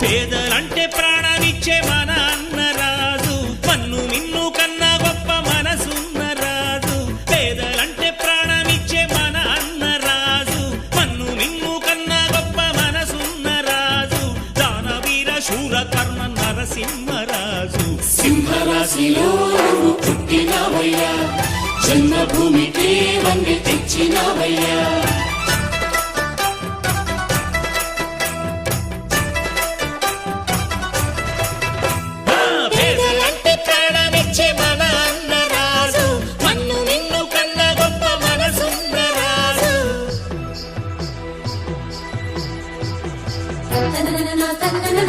పేదలంటే ప్రాణమిచ్చే మన అన్నరాజు, మన్ను మిన్ను కన్నా గొప్ప మనసున్న రాజు. పేదలంటే ప్రాణమిచ్చే మన అన్నరాజు, మన్ను మిన్ను కన్నా గొప్ప మనసున్న రాజు. దానవీర శూర కర్ణ నరసింహరాజు. సింహరాశిలో నువ్వు పుట్టినవయ్యా, జన్మభూమికి వండి తెచ్చినవయ్యా. పేదలంటే ప్రాణమిచ్చే మన అన్నరాజు, మన్ను మిన్ను కన్నా గొప్ప మనసున్న రాజు. తననన తననన